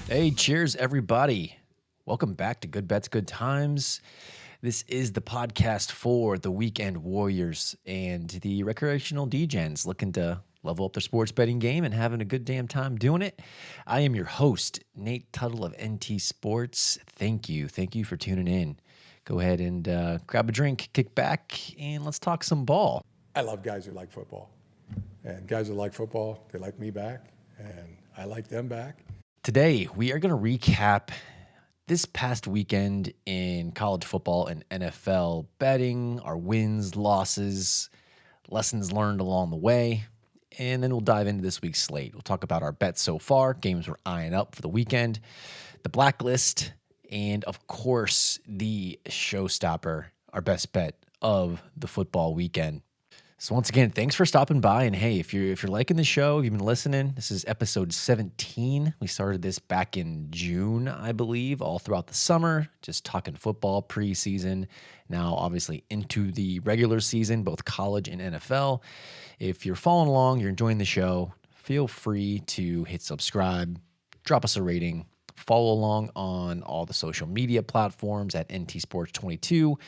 Hey, cheers, everybody. Welcome back to Good Bets, Good Times. This is the podcast for the weekend warriors and the recreational DJs looking to level up their sports betting game and having a good damn time doing it. I am your host, Nate Tuttle of NT Sports. Thank you. Thank you for tuning in. Go ahead and grab a drink, kick back, and let's talk some ball. I love guys who like football. And guys who like football, they like me back, and I like them back. Today, we are going to recap this past weekend in college football and NFL betting, our wins, losses, lessons learned along the way, and then we'll dive into this week's slate. We'll talk about our bets so far, games we're eyeing up for the weekend, the Blacklist, and of course, the showstopper, our best bet of the football weekend. So once again, thanks for stopping by. And hey, if you're liking the show, if you've been listening, this is episode 17. We started this back in June, I believe, all throughout the summer, just talking football preseason. Now, obviously, into the regular season, both college and NFL. If you're following along, you're enjoying the show, feel free to hit subscribe, drop us a rating, follow along on all the social media platforms at ntsports.bio.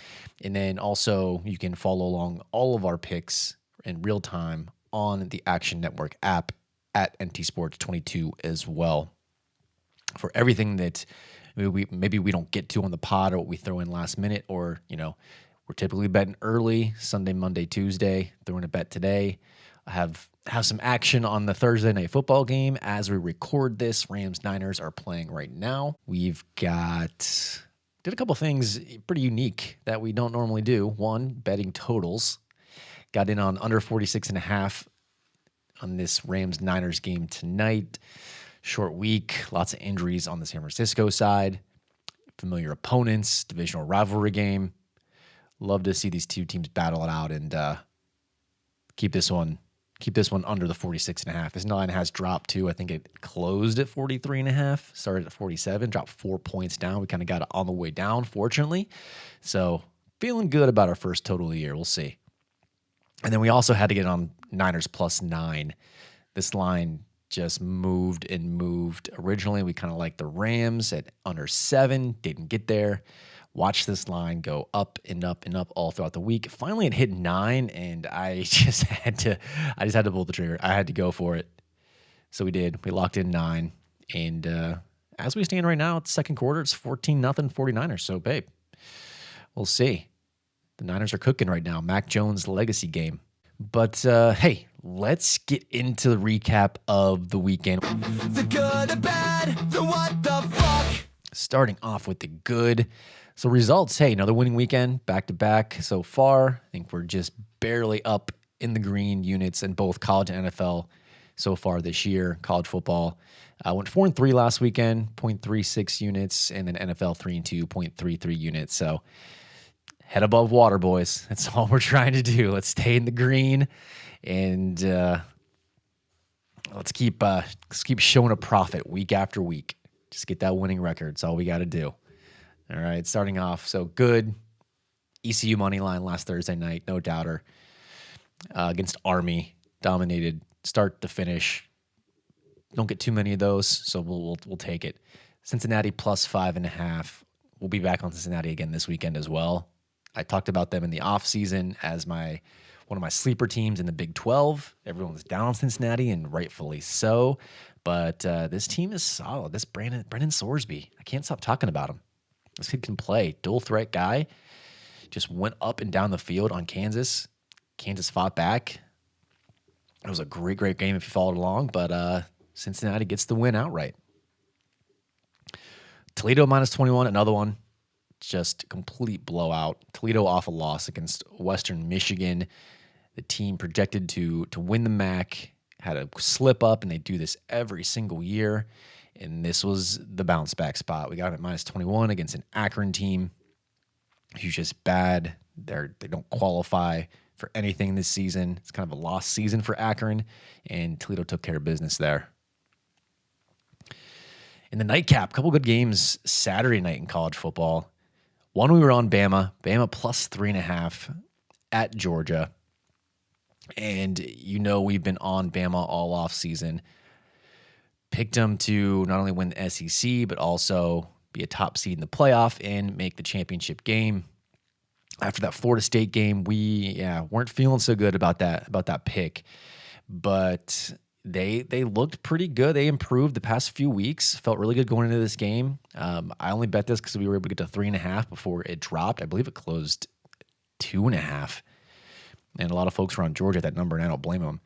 And then also you can follow along all of our picks in real time on the Action Network app at ntsports.bio as well. For everything that maybe we don't get to on the pod or what we throw in last minute, or, we're typically betting early, Sunday, Monday, Tuesday, throwing a bet today. I have some action on the Thursday night football game as we record this. Rams-Niners are playing right now. We've did a couple things pretty unique that we don't normally do. One, betting totals. Got in on under 46.5 on this Rams-Niners game tonight. Short week, lots of injuries on the San Francisco side. Familiar opponents, divisional rivalry game. Love to see these two teams battle it out and keep this one under the 46.5. This line has dropped too. I think it closed at 43.5, started at 47, dropped 4 points down. We kind of got it on the way down, fortunately. So feeling good about our first total of the year. We'll see. And then we also had to get on Niners +9. This line just moved and moved. Originally, we kind of liked the Rams at under 7. Didn't get there. Watch this line go up and up and up all throughout the week. Finally, it hit 9, and I just had to pull the trigger. I had to go for it. So we did. We locked in 9. And as we stand right now, it's second quarter. It's 14-0 49ers. So, babe, we'll see. The Niners are cooking right now. Mac Jones' legacy game. But, hey, let's get into the recap of the weekend. The good, the bad, the what the fuck. Starting off with the good. So results, hey, another winning weekend, back-to-back so far. I think we're just barely up in the green units in both college and NFL so far this year. College football went 4-3 last weekend, 0.36 units, and then NFL 3-2, 0.33 units. So head above water, boys. That's all we're trying to do. Let's stay in the green, and let's keep showing a profit week after week. Just get that winning record. That's all we got to do. All right, starting off, so good. ECU money line last Thursday night, no doubter. Against Army, dominated start to finish. Don't get too many of those, so we'll take it. Cincinnati +5.5. We'll be back on Cincinnati again this weekend as well. I talked about them in the offseason as one of my sleeper teams in the Big 12. Everyone's down on Cincinnati, and rightfully so. But this team is solid. This Brendan Sorsby, I can't stop talking about him. This kid can play. Dual threat guy. Just went up and down the field on Kansas. Kansas fought back. It was a great game if you followed along, but Cincinnati gets the win outright. Toledo -21, another one. Just complete blowout. Toledo off a loss against Western Michigan. The team projected to win the MAC. Had a slip up, and they do this every single year. And this was the bounce back spot. We got them at -21 against an Akron team who's just bad. They don't qualify for anything this season. It's kind of a lost season for Akron, and Toledo took care of business there. In the nightcap, a couple good games Saturday night in college football. One, we were on Bama +3.5 at Georgia. And we've been on Bama all off season. Picked them to not only win the SEC, but also be a top seed in the playoff and make the championship game. After that Florida State game, we weren't feeling so good about that pick, but they looked pretty good. They improved the past few weeks. Felt really good going into this game. I only bet this because we were able to get to 3.5 before it dropped. I believe it closed 2.5, and a lot of folks were on Georgia at that number, and I don't blame them.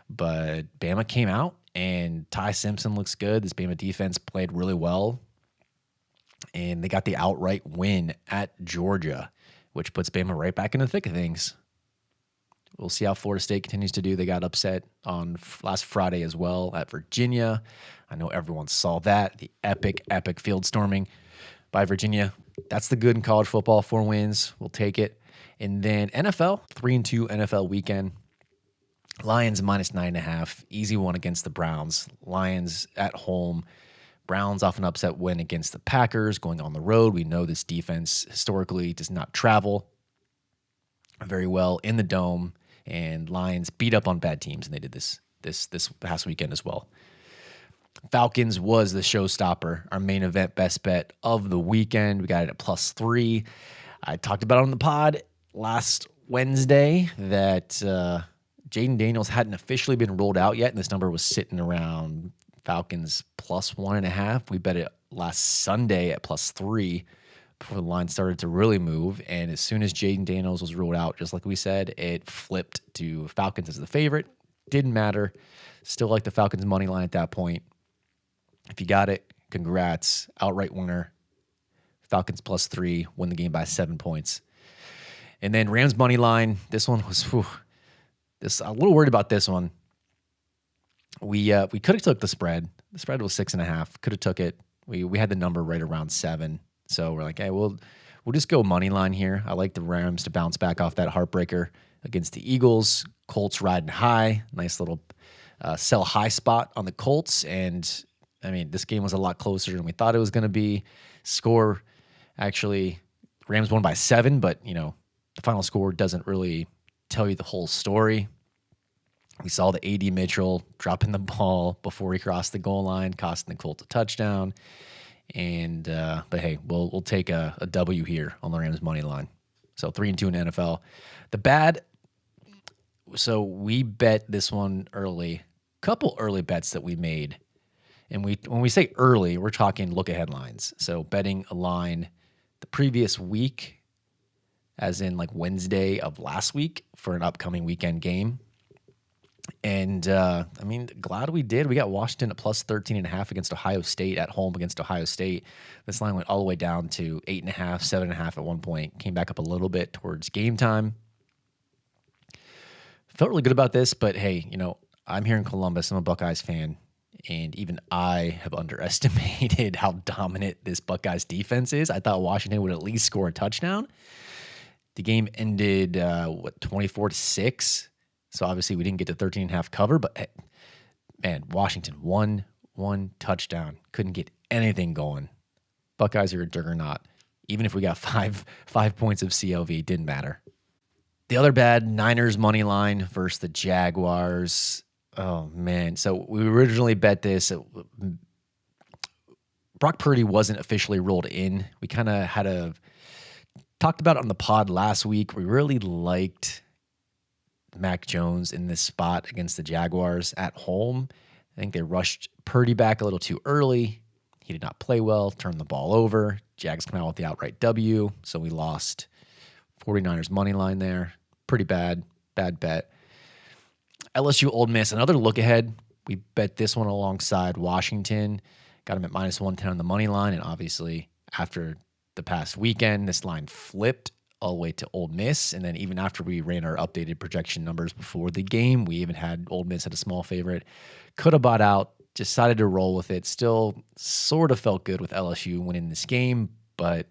But Bama came out, and Ty Simpson looks good. This Bama defense played really well, and they got the outright win at Georgia, which puts Bama right back in the thick of things. We'll see how Florida State continues to do. They got upset on last Friday as well at Virginia. I know everyone saw that. The epic field storming by Virginia. That's the good in college football. 4 wins. We'll take it. And then NFL, 3-2 NFL weekend. Lions -9.5. Easy one against the Browns. Lions at home. Browns off an upset win against the Packers, going on the road. We know this defense historically does not travel very well in the dome, and Lions beat up on bad teams, and they did this past weekend as well. Falcons was the showstopper, our main event best bet of the weekend. We got it at +3. I talked about it on the pod last Wednesday that Jaden Daniels hadn't officially been rolled out yet, and this number was sitting around Falcons +1.5. We bet it last Sunday at +3 before the line started to really move. And as soon as Jaden Daniels was ruled out, just like we said, it flipped to Falcons as the favorite. Didn't matter. Still like the Falcons money line at that point. If you got it, congrats. Outright winner. Falcons +3, win the game by 7 points. And then Rams money line. This one was a little worried about this one. We could have took the spread. The spread was 6.5. Could have took it. We had the number right around 7. So we're like, hey, we'll just go money line here. I like the Rams to bounce back off that heartbreaker against the Eagles. Colts riding high. Nice little sell high spot on the Colts. And I mean, this game was a lot closer than we thought it was going to be. Score, actually, Rams won by 7, but the final score doesn't really tell you the whole story. We saw the A.D. Mitchell dropping the ball before he crossed the goal line, costing the Colts a touchdown. And but hey, we'll take a W here on the Rams money line. So 3-2 in NFL. The bad. So we bet this one early. Couple early bets that we made, and when we say early, we're talking look ahead lines. So betting a line the previous week, as in like Wednesday of last week for an upcoming weekend game. And, glad we did. We got Washington at +13.5 against Ohio State at home against Ohio State. This line went all the way down to 8.5, 7.5 at one point. Came back up a little bit towards game time. Felt really good about this, but hey, I'm here in Columbus. I'm a Buckeyes fan, and even I have underestimated how dominant this Buckeyes defense is. I thought Washington would at least score a touchdown. The game ended, 24-6. So obviously we didn't get to 13.5 cover, but man, Washington won one touchdown. Couldn't get anything going. Buckeyes are a juggernaut. Even if we got five points of CLV, didn't matter. The other bad, Niners money line versus the Jaguars. Oh man. So we originally bet this. Brock Purdy wasn't officially rolled in. We kind of talked about it on the pod last week. We really liked Mac Jones in this spot against the Jaguars at home. I think they rushed Purdy back a little too early. He did not play well, turned the ball over. Jags come out with the outright W, so we lost 49ers money line there. Pretty bad bet. LSU Ole Miss, another look ahead. We bet this one alongside Washington. Got them at -110 on the money line, and obviously after the past weekend, this line flipped all the way to Ole Miss. And then even after we ran our updated projection numbers before the game, we even had Ole Miss at a small favorite. Could have bought out, decided to roll with it. Still sort of felt good with LSU winning this game, but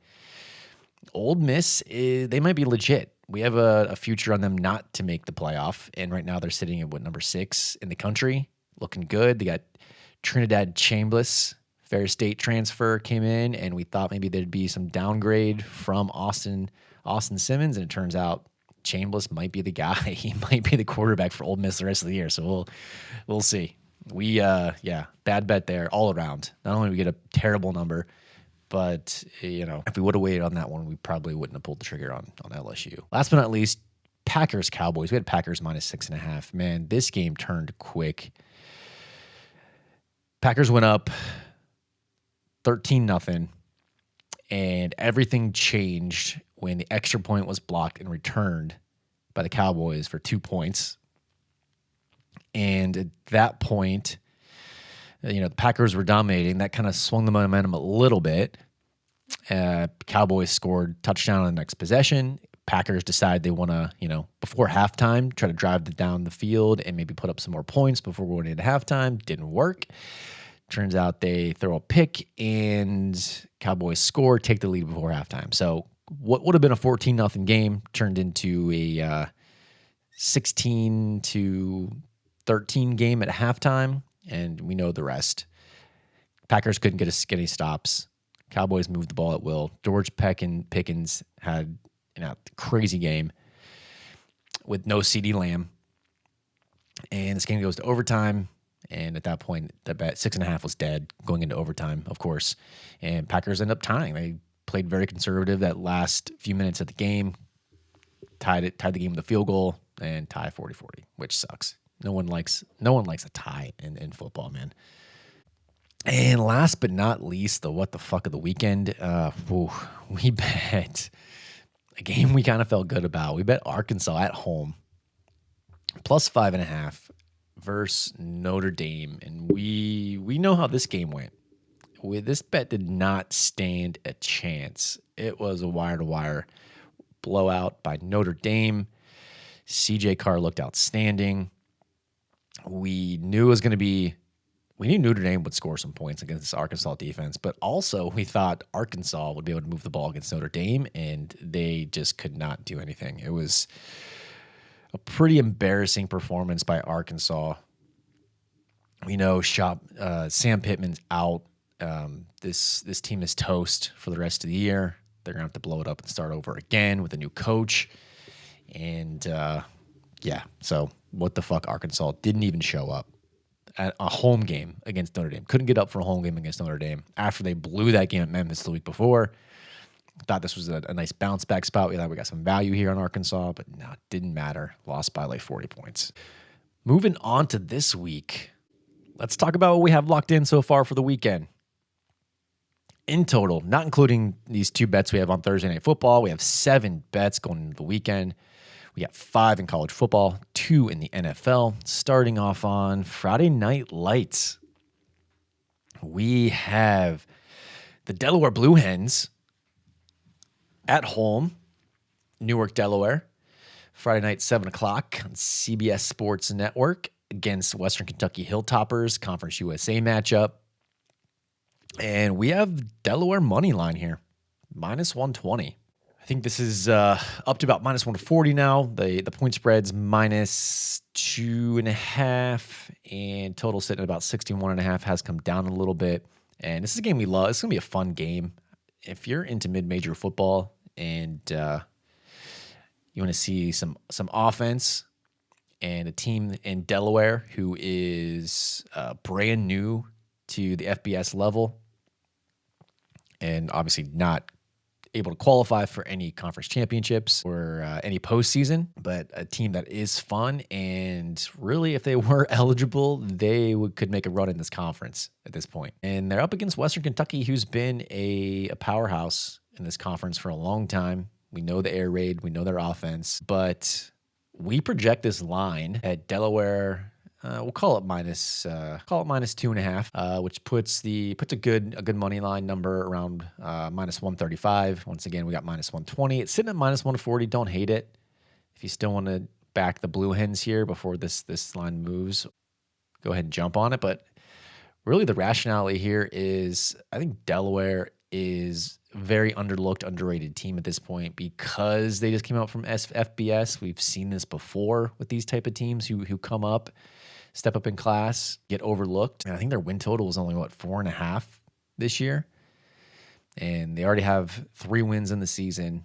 Ole Miss, they might be legit. We have a future on them not to make the playoff. And right now they're sitting at number 6 in the country. Looking good. They got Trinidad Chambliss, Fair State transfer, came in, and we thought maybe there'd be some downgrade from Austin Simmons, and it turns out Chambliss might be the guy. He might be the quarterback for Ole Miss the rest of the year. So we'll see. bad bet there all around. Not only did we get a terrible number, but, if we would have waited on that one, we probably wouldn't have pulled the trigger on LSU. Last but not least, Packers Cowboys. We had Packers minus 6.5. Man, this game turned quick. Packers went up 13-0, and everything changed when the extra point was blocked and returned by the Cowboys for 2 points. And at that point, the Packers were dominating. That kind of swung the momentum a little bit. Cowboys scored touchdown on the next possession. Packers decide they want to, before halftime, try to drive down the field and maybe put up some more points before going into halftime. Didn't work. Turns out they throw a pick and Cowboys score, take the lead before halftime. So what would have been a 14-0 game turned into a 16-13 game at halftime. And we know the rest. Packers couldn't get any stops. Cowboys moved the ball at will. George Pickens had a crazy game with no CeeDee Lamb. And this game goes to overtime. And at that point, the bet 6.5 was dead going into overtime, of course. And Packers end up tying. They played very conservative that last few minutes of the game. Tied the game with a field goal and tie 40-40, which sucks. No one likes a tie in football, man. And last but not least, the what the fuck of the weekend, we bet a game we kind of felt good about. We bet Arkansas at home plus 5.5 versus Notre Dame, and we know how this game went. This bet did not stand a chance. It was a wire-to-wire blowout by Notre Dame. CJ Carr looked outstanding. We knew Notre Dame would score some points against this Arkansas defense, but also we thought Arkansas would be able to move the ball against Notre Dame, and they just could not do anything. It was a pretty embarrassing performance by Arkansas. We know Sam Pittman's out. This team is toast for the rest of the year. They're going to have to blow it up and start over again with a new coach. And, so what the fuck, Arkansas didn't even show up at a home game against Notre Dame. Couldn't get up for a home game against Notre Dame after they blew that game at Memphis the week before. Thought this was a nice bounce back spot. We thought we got some value here on Arkansas, but no, it didn't matter. Lost by like 40 points. Moving on to this week, let's talk about what we have locked in so far for the weekend. In total, not including these 2 bets we have on Thursday Night Football, we have 7 bets going into the weekend. We got 5 in college football, 2 in the NFL. Starting off on Friday Night Lights, we have the Delaware Blue Hens at home, Newark, Delaware. Friday night, 7 o'clock on CBS Sports Network against Western Kentucky Hilltoppers, Conference USA matchup. And we have Delaware money line here, minus 120. I think this is up to about minus 140 now. The point spread's minus 2.5, and total sitting at about 61.5, has come down a little bit. And this is a game we love. It's going to be a fun game. If you're into mid-major football and you want to see some offense and a team in Delaware who is brand new to the FBS level and obviously not able to qualify for any conference championships or any postseason, but a team that is fun, and really, if they were eligible, they could make a run in this conference at this point. And they're up against Western Kentucky, who's been a powerhouse in this conference for a long time. We know the air raid, we know their offense, but we project this line at Delaware. We'll call it minus 2.5, which puts a good money line number around minus 135. Once again, we got minus 120. It's sitting at minus 140. Don't hate it. If you still want to back the Blue Hens here before this line moves, go ahead and jump on it. But really, the rationality here is I think Delaware is a very underlooked, underrated team at this point because they just came out from FBS. We've seen this before with these type of teams who come up, step up in class, get overlooked. And I think their win total was only, 4.5 this year. And they already have 3 wins in the season.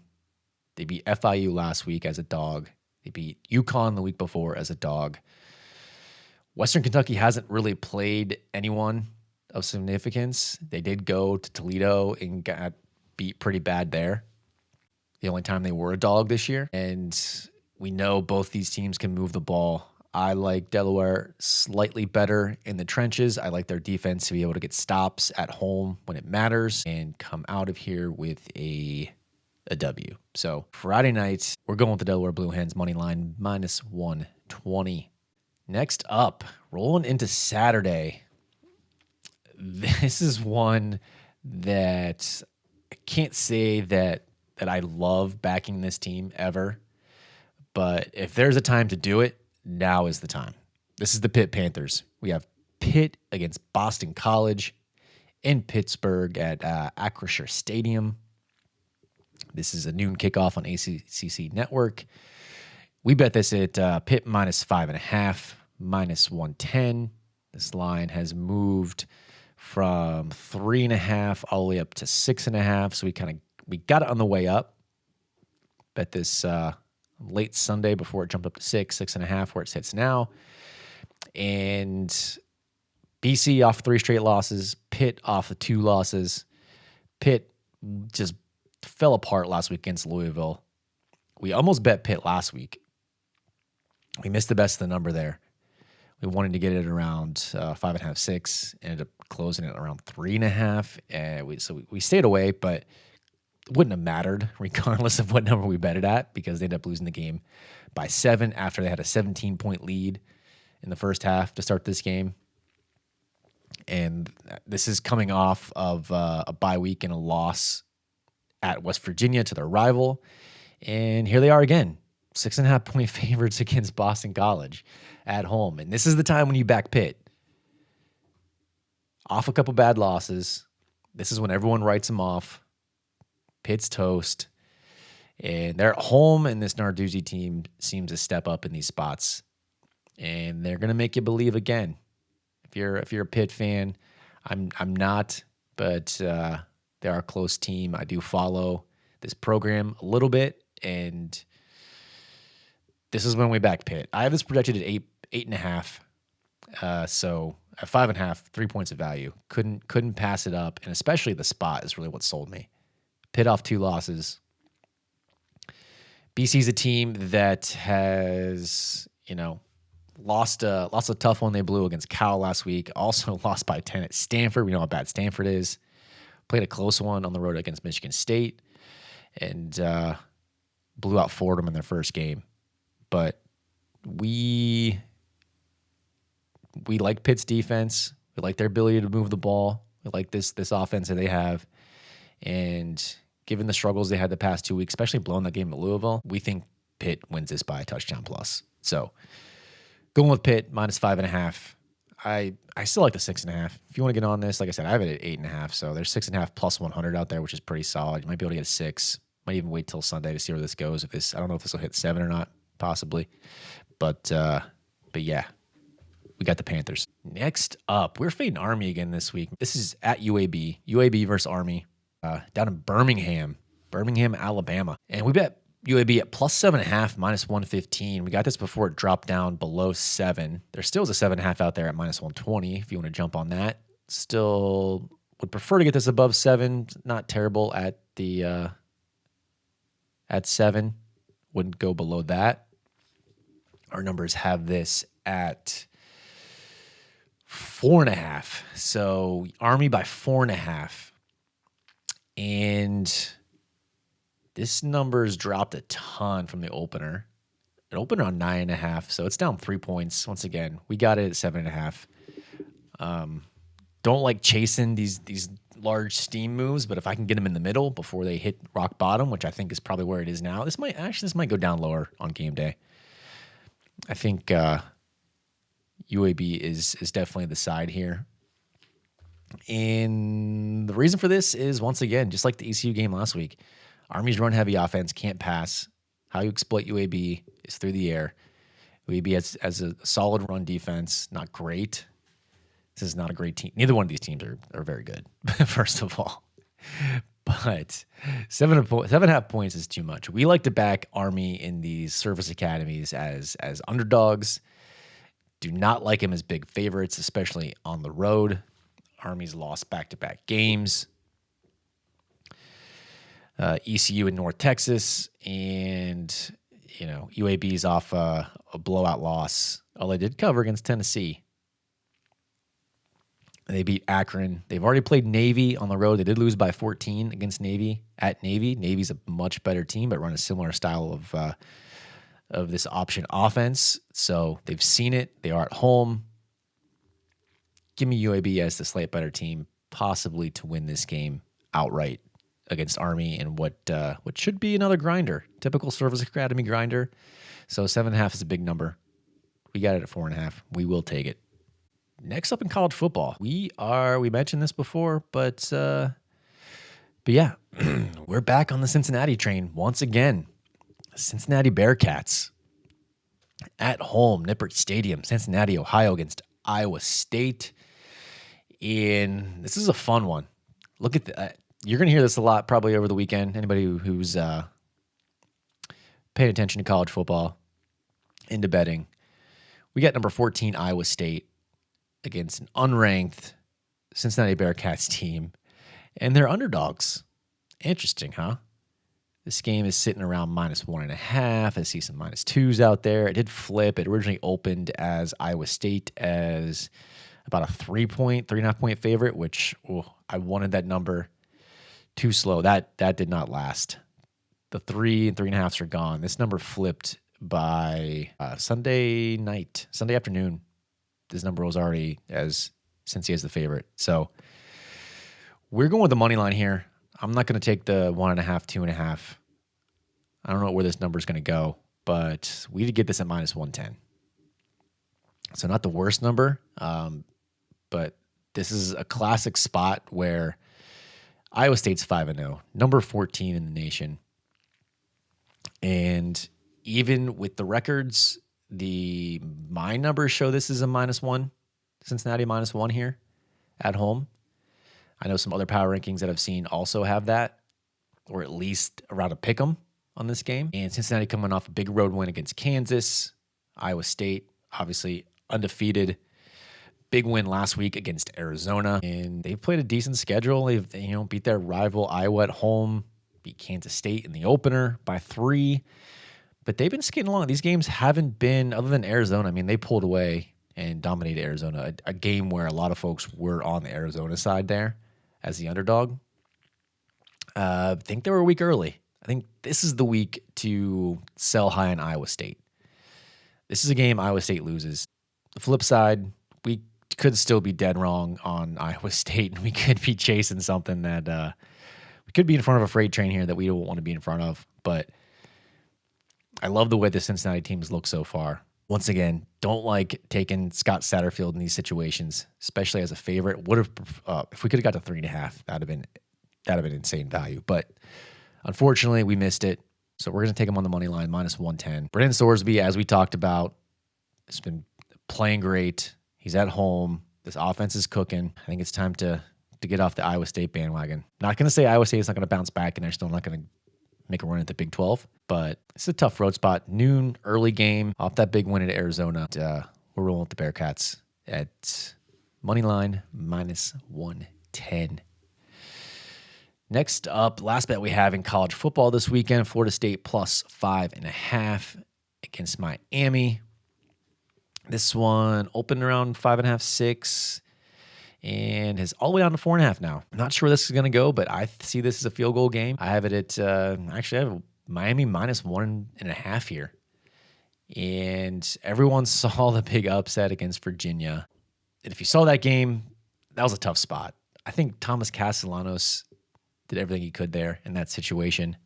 They beat FIU last week as a dog. They beat UConn the week before as a dog. Western Kentucky hasn't really played anyone of significance. They did go to Toledo and got beat pretty bad there. The only time they were a dog this year. And we know both these teams can move the ball. I like Delaware slightly better in the trenches. I like their defense to be able to get stops at home when it matters and come out of here with a W. So Friday night, we're going with the Delaware Blue Hens money line minus 120. Next up, rolling into Saturday. This is one that I can't say that I love backing this team ever, but if there's a time to do it, now is the time. This is the Pitt Panthers. We have Pitt against Boston College in Pittsburgh at Acrisure Stadium. This is a noon kickoff on ACC Network. We bet this at Pitt minus 5.5, minus 110. This line has moved from 3.5 all the way up to 6.5. So we got it on the way up. Bet this late Sunday before it jumped up to 6.5, where it sits now. And BC off 3 straight losses. Pitt off of 2 losses. Pitt just fell apart last week against Louisville. We almost bet Pitt last week. We missed the best of the number there. We wanted to get it around 5.5, 6. Ended up closing it around 3.5. So we stayed away, but it wouldn't have mattered regardless of what number we bet it at, because they ended up losing the game by 7 after they had a 17-point lead in the first half to start this game. And this is coming off of a bye week and a loss at West Virginia to their rival. And here they are again. 6.5-point favorites against Boston College at home. And this is the time when you back Pitt. Off a couple bad losses. This is when everyone writes them off. Pitt's toast. And they're at home, and this Narduzzi team seems to step up in these spots. And they're going to make you believe again. If you're a Pitt fan, I'm not, but they're a close team. I do follow this program a little bit, and this is when we back Pitt. I have this projected at 8.5. So at 5.5, 3 points of value. Couldn't pass it up, and especially the spot is really what sold me. Pitt off 2 losses. BC's a team that has, lost a tough one they blew against Cal last week. Also lost by 10 at Stanford. We know how bad Stanford is. Played a close one on the road against Michigan State, and blew out Fordham in their first game. But we like Pitt's defense. We like their ability to move the ball. We like this offense that they have. And given the struggles they had the past 2 weeks, especially blowing that game at Louisville, we think Pitt wins this by a touchdown plus. So going with Pitt minus 5.5. I still like the 6.5. If you want to get on this, like I said, I have it at 8.5. So there's 6.5 plus 100 out there, which is pretty solid. You might be able to get a 6. Might even wait till Sunday to see where this goes. I don't know if this will hit 7 or not, possibly. But yeah, we got the Panthers. Next up, we're fading Army again this week. This is at UAB. UAB versus Army down in Birmingham, Alabama. And we bet UAB at plus 7.5, minus 115. We got this before it dropped down below 7. There still is a 7.5 out there at minus 120 if you want to jump on that. Still would prefer to get this above 7. Not terrible at the at 7. Wouldn't go below that. Our numbers have this at 4.5. So Army by 4.5. And this number's dropped a ton from the opener. It opened on 9.5, so it's down 3 points. Once again, we got it at 7.5. Don't like chasing these large steam moves, but if I can get them in the middle before they hit rock bottom, which I think is probably where it is now, this might go down lower on game day. I think UAB is definitely the side here. And the reason for this is, once again, just like the ECU game last week, Army's run-heavy offense can't pass. How you exploit UAB is through the air. UAB has a solid run defense, not great. This is not a great team. Neither one of these teams are very good, first of all. But 7.5 points is too much. We like to back Army in these service academies as underdogs. Do not like them as big favorites, especially on the road. Army's lost back-to-back games. ECU in North Texas, and UAB's off a blowout loss. All they did cover against Tennessee. They beat Akron. They've already played Navy on the road. They did lose by 14 against Navy at Navy. Navy's a much better team, but run a similar style of this option offense. So they've seen it. They are at home. Give me UAB as the slight better team, possibly to win this game outright against Army and what should be another grinder, typical Service Academy grinder. So 7.5 is a big number. We got it at 4.5. We will take it. Next up in college football, we mentioned this before, but yeah, we're back on the Cincinnati train once again. Cincinnati Bearcats at home, Nippert Stadium, Cincinnati, Ohio against Iowa State. And this is a fun one. Look at that. You're going to hear this a lot probably over the weekend. Anybody who's paying attention to college football, into betting. We got number 14 Iowa State against an unranked Cincinnati Bearcats team, and they're underdogs. Interesting, huh? This game is sitting around -1.5. I see some -2s out there. It did flip. It originally opened as Iowa State as about a 3.5 point favorite, which I wanted that number. Too slow. That did not last. The 3 and 3.5s are gone. This number flipped by Sunday afternoon. This number was already as Cincy as the favorite. So we're going with the money line here. I'm not going to take the 1.5, 2.5. I don't know where this number is going to go, but we did get this at -110. So not the worst number, but this is a classic spot where Iowa State's 5-0, number 14 in the nation. And even with the records, my numbers show this is a -1, Cincinnati -1 here at home. I know some other power rankings that I've seen also have that, or at least around a pick 'em on this game. And Cincinnati coming off a big road win against Kansas. Iowa State, obviously undefeated. Big win last week against Arizona. And they've played a decent schedule. They've beat their rival Iowa at home, beat Kansas State in the opener by 3. But they've been skating along. These games haven't been, other than Arizona, I mean, they pulled away and dominated Arizona, a game where a lot of folks were on the Arizona side there as the underdog. I think they were a week early. I think this is the week to sell high on Iowa State. This is a game Iowa State loses. The flip side, we could still be dead wrong on Iowa State, and we could be chasing something that we could be in front of a freight train here that we don't want to be in front of. But I love the way the Cincinnati teams look so far. Once again, don't like taking Scott Satterfield in these situations, especially as a favorite. Would have if we could have got to 3.5, that'd have been insane value. But unfortunately, we missed it. So we're going to take him on the money line, -110. Brennan Sorsby, as we talked about, has been playing great. He's at home. This offense is cooking. I think it's time to get off the Iowa State bandwagon. Not going to say Iowa State is not going to bounce back and they're still not going to make a run at the Big 12, but it's a tough road spot. Noon, early game, off that big win at Arizona. We're rolling with the Bearcats at money line, -110. Next up, last bet we have in college football this weekend, Florida State +5.5 against Miami. This one opened around 5.5, 6, and is all the way down to 4.5 now. I'm not sure where this is going to go, but I see this as a field goal game. I have it at, actually, I have Miami -1.5 here. And everyone saw the big upset against Virginia. And if you saw that game, that was a tough spot. I think Thomas Castellanos did everything he could there in that situation.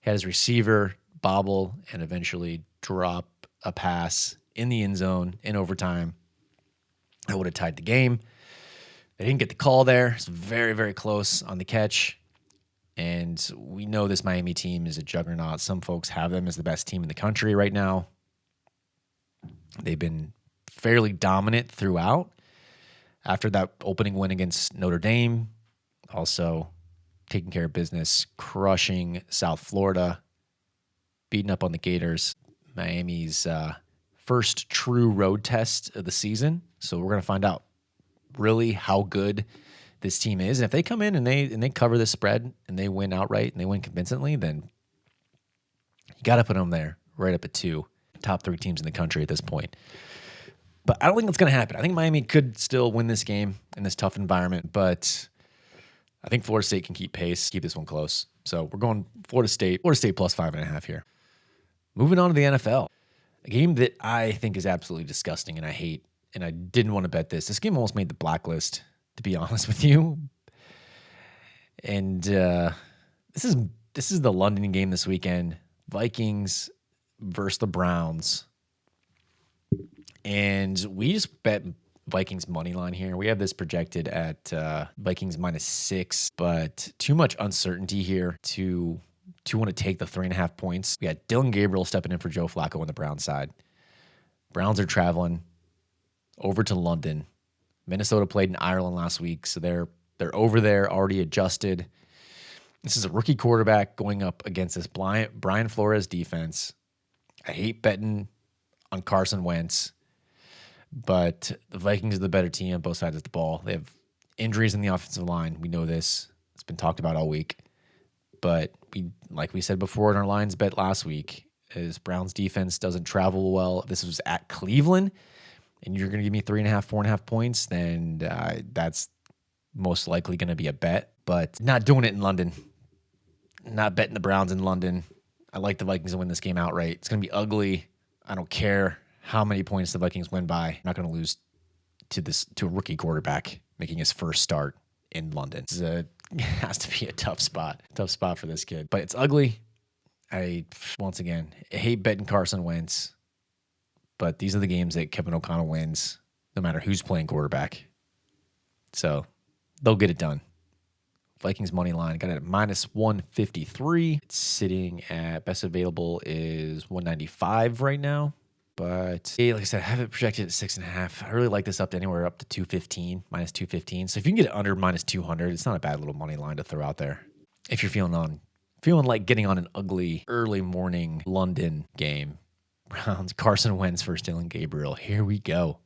He had his receiver bobble and eventually drop a pass in the end zone in overtime. That would have tied the game. They didn't get the call there. It's very, very close on the catch. And we know this Miami team is a juggernaut. Some folks have them as the best team in the country right now. They've been fairly dominant throughout. After that opening win against Notre Dame, also taking care of business, crushing South Florida, beating up on the Gators. Miami's first true road test of the season. So we're going to find out really how good this team is. And if they come in and they cover the spread and they win outright and they win convincingly, then you got to put them there right up at 2, top 3 teams in the country at this point. But I don't think that's going to happen. I think Miami could still win this game in this tough environment, but I think Florida State can keep pace, keep this one close. So we're going Florida State plus 5.5 here. Moving on to the NFL, a game that I think is absolutely disgusting and I hate, and I didn't want to bet this. This game almost made the blacklist, to be honest with you. And this is the London game this weekend. Vikings versus the Browns. And we just bet Vikings money line here. We have this projected at Vikings -6, but too much uncertainty here to want to take the 3.5 points. We got Dylan Gabriel stepping in for Joe Flacco on the Browns side. Browns are traveling over to London. Minnesota played in Ireland last week, so they're over there, already adjusted. This is a rookie quarterback going up against this Brian Flores defense. I hate betting on Carson Wentz, but the Vikings are the better team on both sides of the ball. They have injuries in the offensive line. We know this. It's been talked about all week. But like we said before in our lines bet last week, is Browns defense doesn't travel well. If this was at Cleveland and you're going to give me 3.5, 4.5 points, then that's most likely going to be a bet. But not doing it in London. Not betting the Browns in London. I like the Vikings to win this game outright. It's going to be ugly. I don't care how many points the Vikings win by. I'm not going to lose to a rookie quarterback making his first start in London. It has to be a tough spot for this kid. But it's ugly. Once again, I hate betting Carson Wentz, but these are the games that Kevin O'Connell wins, no matter who's playing quarterback. So they'll get it done. Vikings money line got it at -153. It's sitting at best available is 195 right now. But like I said, I have it projected at 6.5. I really like this up to anywhere up to 215, -215. So if you can get it under -200, it's not a bad little money line to throw out there. If you're feeling like getting on an ugly early morning London game. Browns, Carson Wentz versus Dylan Gabriel. Here we go.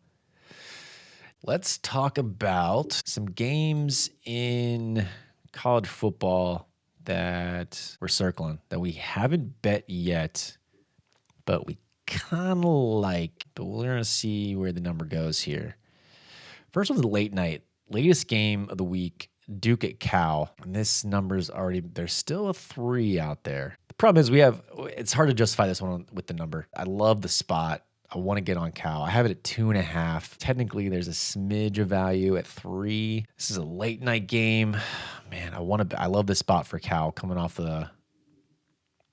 Let's talk about some games in college football that we're circling that we haven't bet yet, but we kind of like, but we're going to see where the number goes here. First one's late night. Latest game of the week, Duke at Cal. And this number's already, there's still a 3 out there. The problem is it's hard to justify this one with the number. I love the spot. I want to get on Cal. I have it at 2.5. Technically, there's a smidge of value at 3. This is a late night game. Man, I love this spot for Cal coming off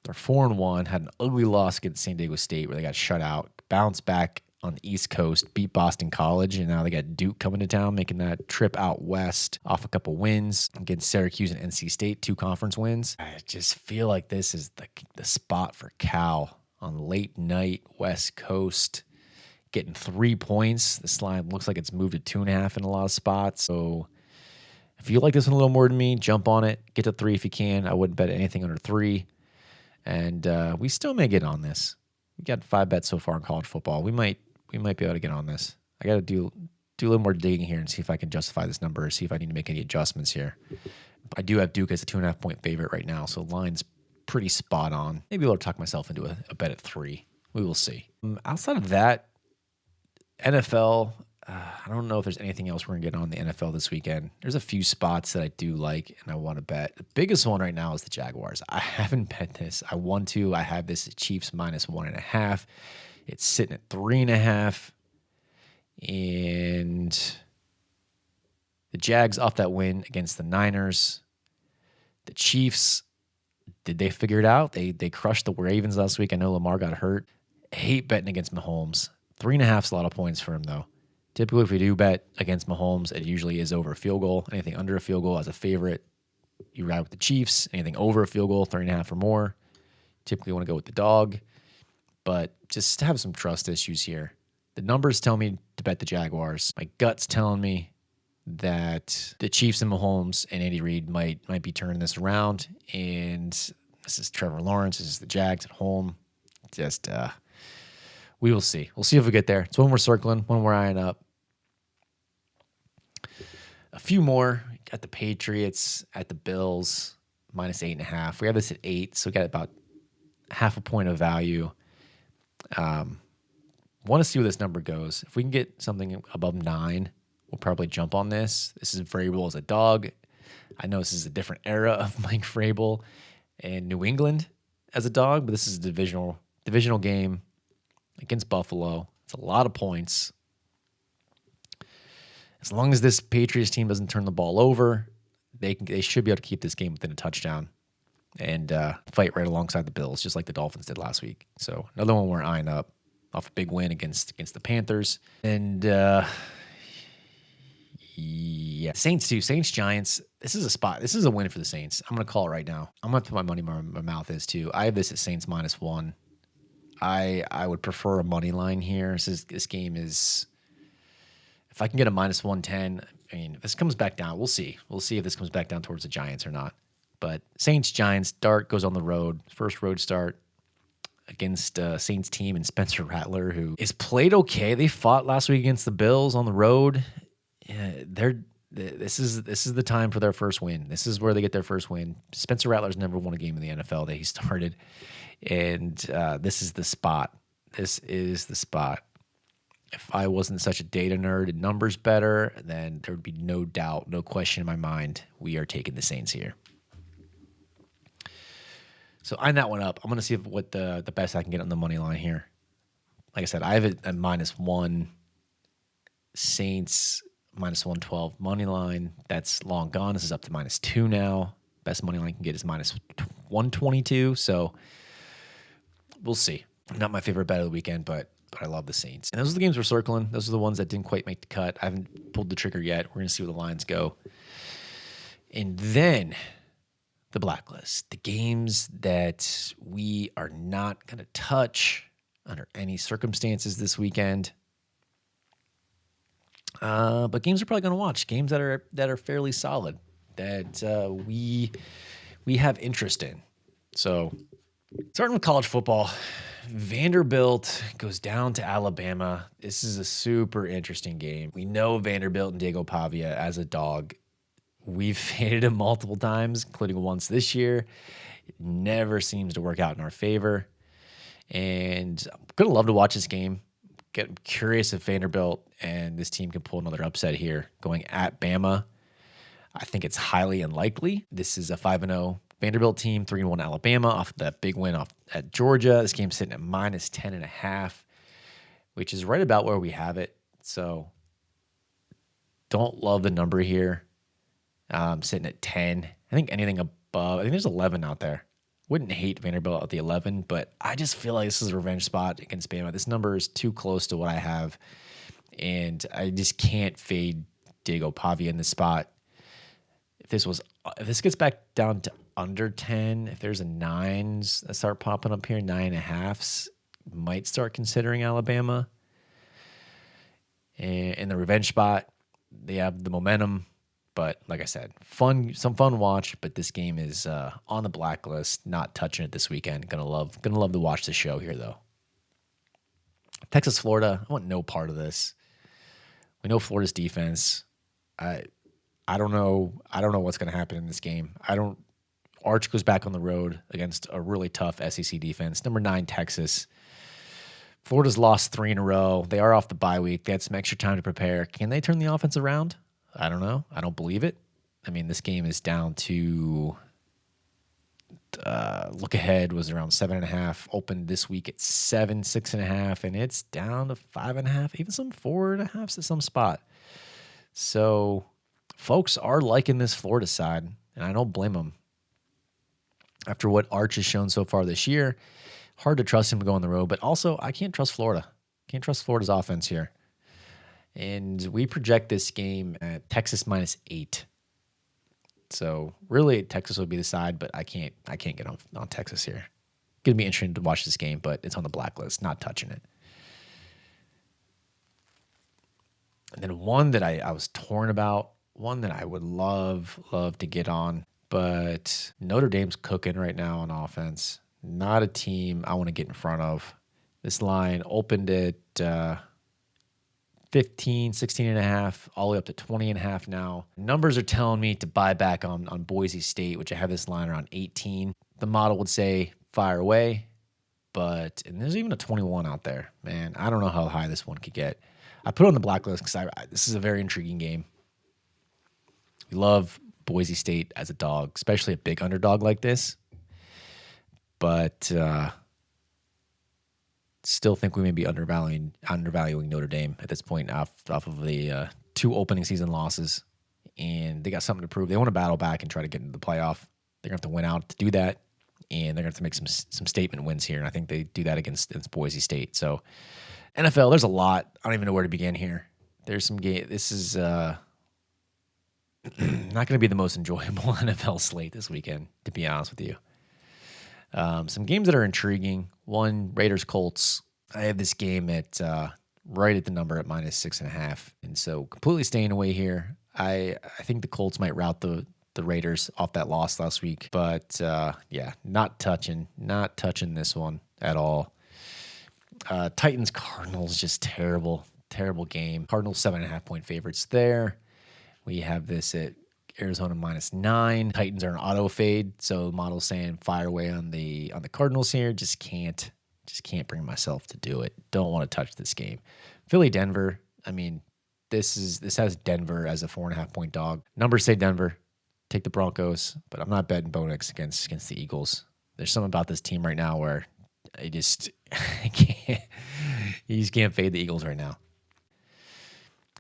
they're 4-1, had an ugly loss against San Diego State where they got shut out, bounced back on the East Coast, beat Boston College, and now they got Duke coming to town, making that trip out west off a couple wins against Syracuse and NC State, 2 conference wins. I just feel like this is the spot for Cal on late night West Coast, getting 3 points. This line looks like it's moved to 2.5 in a lot of spots. So if you like this one a little more than me, jump on it. Get to 3 if you can. I wouldn't bet anything under 3. And we still may get on this. We got 5 bets so far in college football. We might be able to get on this. I got to do a little more digging here and see if I can justify this number or see if I need to make any adjustments here. I do have Duke as a 2.5 point favorite right now, so line's pretty spot on. Maybe I'll talk myself into a bet at 3. We will see. Outside of that, NFL, I don't know if there's anything else we're going to get on the NFL this weekend. There's a few spots that I do like and I want to bet. The biggest one right now is the Jaguars. I haven't bet this. I want to. I have this at Chiefs -1.5. It's sitting at 3.5. And the Jags off that win against the Niners. The Chiefs, did they figure it out? They crushed the Ravens last week. I know Lamar got hurt. I hate betting against Mahomes. 3.5 is a lot of points for him, though. Typically, if we do bet against Mahomes, it usually is over a field goal. Anything under a field goal as a favorite, you ride with the Chiefs. Anything over a field goal, 3.5 or more, typically want to go with the dog. But just have some trust issues here. The numbers tell me to bet the Jaguars. My gut's telling me that the Chiefs and Mahomes and Andy Reid might be turning this around. And this is Trevor Lawrence. This is the Jags at home. Just We will see. We'll see if we get there. It's one we're circling, one we're eyeing up. A few more. Got the Patriots at the Bills, -8.5. We have this at 8, so we got about half a point of value. Want to see where this number goes. If we can get something above 9, we'll probably jump on this. This is Vrabel as a dog. I know this is a different era of Mike Vrabel and New England as a dog, but this is a divisional game against Buffalo. It's a lot of points. As long as this Patriots team doesn't turn the ball over, they should be able to keep this game within a touchdown and fight right alongside the Bills, just like the Dolphins did last week. So another one we're eyeing up off a big win against the Panthers. And yeah, Saints too. Saints Giants. This is a spot. This is a win for the Saints. I'm gonna call it right now. I'm gonna put my money where my mouth is too. I have this at Saints -1. I would prefer a money line here. This game is. If I can get a -110, I mean, if this comes back down, we'll see. We'll see if this comes back down towards the Giants or not. But Saints Giants. Dart goes on the road. First road start against Saints team and Spencer Rattler, who is played okay. They fought last week against the Bills on the road. Yeah, this is the time for their first win. This is where they get their first win. Spencer Rattler's never won a game in the NFL that he started, and this is the spot. This is the spot. If I wasn't such a data nerd and numbers better, then there would be no doubt, no question in my mind, we are taking the Saints here. So eyeing that one up. I'm going to see what the best I can get on the money line here. Like I said, I have it at -1. Saints -112 money line. That's long gone. This is up to -2 now. Best money line I can get is -122. So we'll see. Not my favorite bet of the weekend, but I love the Saints. And those are the games we're circling. Those are the ones that didn't quite make the cut. I haven't pulled the trigger yet. We're going to see where the lines go. And then the blacklist, the games that we are not going to touch under any circumstances this weekend. But games we're probably going to watch, games that are fairly solid, that we have interest in. So starting with college football, Vanderbilt goes down to Alabama. This is a super interesting game. We know Vanderbilt and Diego Pavia as a dog. We've faded him multiple times, including once this year. It never seems to work out in our favor. And I'm going to love to watch this game. Get curious if Vanderbilt and this team can pull another upset here going at Bama. I think it's highly unlikely. This is a 5-0 Vanderbilt team, 3-1 Alabama off that big win off at Georgia. This game's sitting at -10.5, which is right about where we have it. So don't love the number here. Sitting at 10. I think anything above, I think there's 11 out there. Wouldn't hate Vanderbilt at the 11, but I just feel like this is a revenge spot against Bama. This number is too close to what I have, and I just can't fade Diego Pavia in this spot. If this gets back down to under 10, if there's a 9s that start popping up here, 9.5s, might start considering Alabama. And in the revenge spot, they have the momentum. But like I said, some fun watch. But this game is on the blacklist. Not touching it this weekend. Gonna love to watch the show here though. Texas, Florida. I want no part of this. We know Florida's defense. I don't know what's gonna happen in this game. Arch goes back on the road against a really tough SEC defense. Number 9 Texas. Florida's lost 3 in a row. They are off the bye week. They had some extra time to prepare. Can they turn the offense around? I don't know. I don't believe it. I mean, this game is down to look ahead was around 7.5. Opened this week at 7, 6.5, and it's down to 5.5, even some 4.5s at some spot. So, folks are liking this Florida side, and I don't blame them. After what Arch has shown so far this year, hard to trust him to go on the road, but also I can't trust Florida. Can't trust Florida's offense here. And we project this game at Texas -8. So really, Texas would be the side, but I can't get on Texas here. Gonna be interesting to watch this game, but it's on the blacklist, not touching it. And then one that I was torn about, one that I would love to get on, but Notre Dame's cooking right now on offense. Not a team I want to get in front of. This line opened at 15, 16 and a half, all the way up to 20 and a half now. Numbers are telling me to buy back on Boise State, which I have this line around 18. The model would say fire away, and there's even a 21 out there. Man, I don't know how high this one could get. I put it on the blacklist because this is a very intriguing game. We love Boise State as a dog, especially a big underdog like this. But still think we may be undervaluing Notre Dame at this point off of the 2 opening season losses. And they got something to prove. They want to battle back and try to get into the playoff. They're going to have to win out to do that. And they're going to have to make some statement wins here. And I think they do that against Boise State. So NFL, there's a lot. I don't even know where to begin here. There's some game. This is not going to be the most enjoyable NFL slate this weekend, to be honest with you. Some games that are intriguing. One, Raiders-Colts. I have this game at right at the number at -6.5. And so completely staying away here. I think the Colts might rout the Raiders off that loss last week. But, not touching this one at all. Titans-Cardinals, just terrible game. Cardinals 7.5-point favorites there. We have this at Arizona -9. Titans are an auto fade, so the model's saying fire away on the Cardinals here. Just can't bring myself to do it. Don't want to touch this game. Philly Denver. I mean, this has Denver as a 4.5-point dog. Numbers say Denver. Take the Broncos, but I'm not betting Bonix against the Eagles. There's something about this team right now where I just can't. You just can't fade the Eagles right now.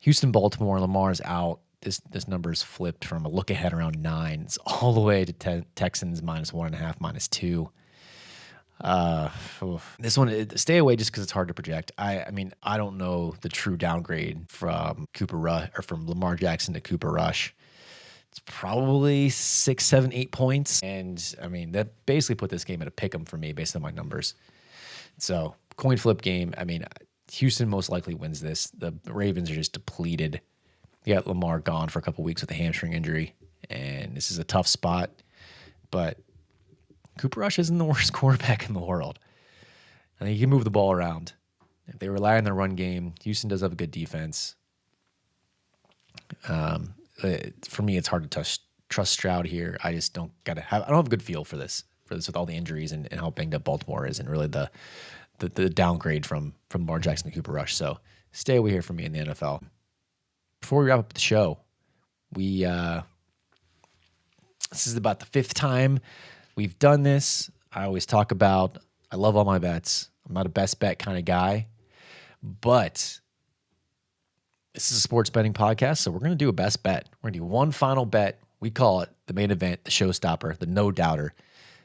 Houston, Baltimore. Lamar's out. This number's flipped from a look ahead around 9. It's all the way to Texans -1.5, -2. This one, stay away just because it's hard to project. I mean, I don't know the true downgrade from Cooper Rush or from Lamar Jackson to Cooper Rush. It's probably 6, 7, 8 points, and I mean that basically put this game at a pick'em for me based on my numbers. So coin flip game. I mean, Houston most likely wins this. The Ravens are just depleted. You got Lamar gone for a couple weeks with a hamstring injury, and this is a tough spot. But Cooper Rush isn't the worst quarterback in the world. I think he can move the ball around. If they rely on their run game, Houston does have a good defense. For me, it's hard to trust Stroud here. I just don't I don't have a good feel for this with all the injuries and how banged up Baltimore is, and really the downgrade from Lamar Jackson to Cooper Rush. So stay away here from me in the NFL. Before we wrap up the show, this is about the 5th time we've done this. I always talk about I love all my bets. I'm not a best bet kind of guy, but this is a sports betting podcast, so we're going to do a best bet. We're going to do one final bet. We call it the main event, the showstopper, the no doubter.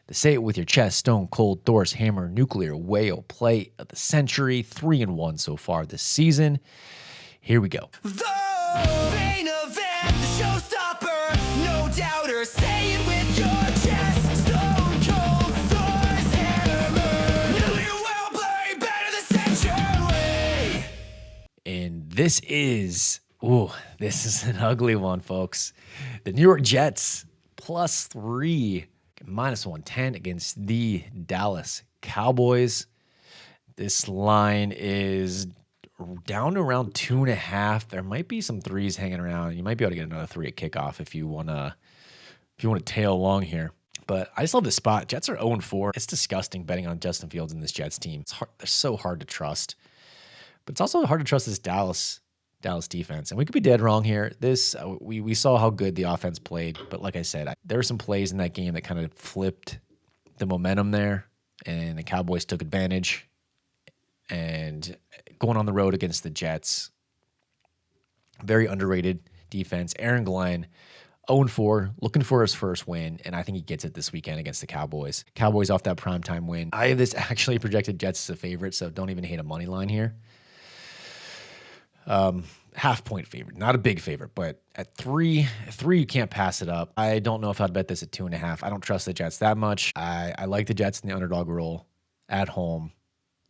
The say it with your chest, stone cold, Thor's hammer, nuclear whale play of the century, 3-1 so far this season. Here we go. The main event, the showstopper, no doubter. Say it with your chest, stone cold, Thor's hammer, nuclear whale play, bet of the century. And this is an ugly one, folks. The New York Jets +3, -110 against the Dallas Cowboys. This line is down to around 2.5. There might be some 3s hanging around. You might be able to get another 3 at kickoff if you want to tail along here. But I just love this spot. Jets are 0-4. It's disgusting betting on Justin Fields and this Jets team. They're so hard to trust. But it's also hard to trust this Dallas defense. And we could be dead wrong here. We saw how good the offense played. But like I said, there were some plays in that game that kind of flipped the momentum there. And the Cowboys took advantage. And going on the road against the Jets, very underrated defense. Aaron Glenn, 0-4, looking for his first win, and I think he gets it this weekend against the Cowboys. Cowboys off that primetime win. I have this actually projected Jets as a favorite, so don't even hate a money line here. Half-point favorite, not a big favorite, but at 3 you can't pass it up. I don't know if I'd bet this at 2.5. I don't trust the Jets that much. I like the Jets in the underdog role at home.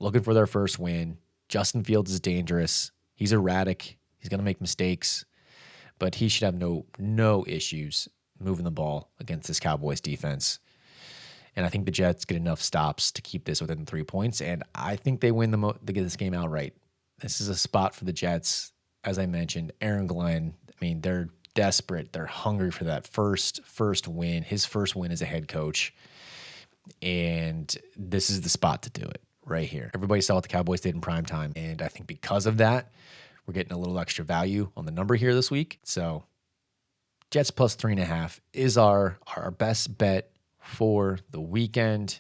Looking for their first win. Justin Fields is dangerous. He's erratic. He's going to make mistakes, but he should have no issues moving the ball against this Cowboys defense. And I think the Jets get enough stops to keep this within 3 points. And I think they win they get this game outright. This is a spot for the Jets. As I mentioned, Aaron Glenn, I mean, they're desperate. They're hungry for that first win. His first win as a head coach. And this is the spot to do it right here. Everybody saw what the Cowboys did in prime time. And I think because of that, we're getting a little extra value on the number here this week. So Jets plus 3.5 is our best bet for the weekend.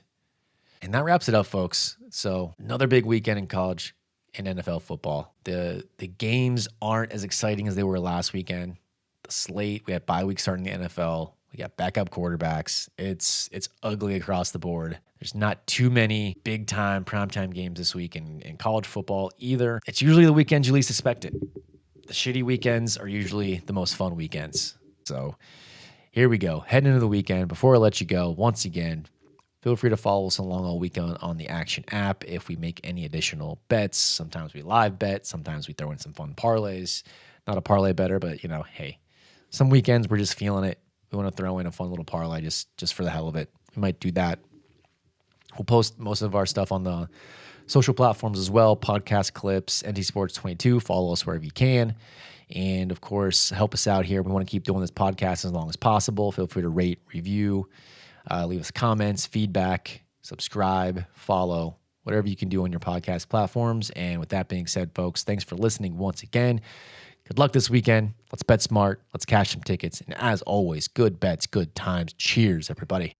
And that wraps it up, folks. So another big weekend in college and NFL football. The games aren't as exciting as they were last weekend. The slate, we have bye week starting the NFL. We got backup quarterbacks. It's ugly across the board. There's not too many big-time, primetime games this week in college football either. It's usually the weekends you least expect it. The shitty weekends are usually the most fun weekends. So here we go. Heading into the weekend. Before I let you go, once again, feel free to follow us along all weekend on the Action app if we make any additional bets. Sometimes we live bet. Sometimes we throw in some fun parlays. Not a parlay better, but, hey, some weekends we're just feeling it. We want to throw in a fun little parlay just for the hell of it. We might do that. We'll post most of our stuff on the social platforms as well, podcast clips, ntsports.bio. Follow us wherever you can. And, of course, help us out here. We want to keep doing this podcast as long as possible. Feel free to rate, review, leave us comments, feedback, subscribe, follow, whatever you can do on your podcast platforms. And with that being said, folks, thanks for listening once again. Good luck this weekend. Let's bet smart. Let's cash some tickets. And as always, good bets, good times. Cheers, everybody.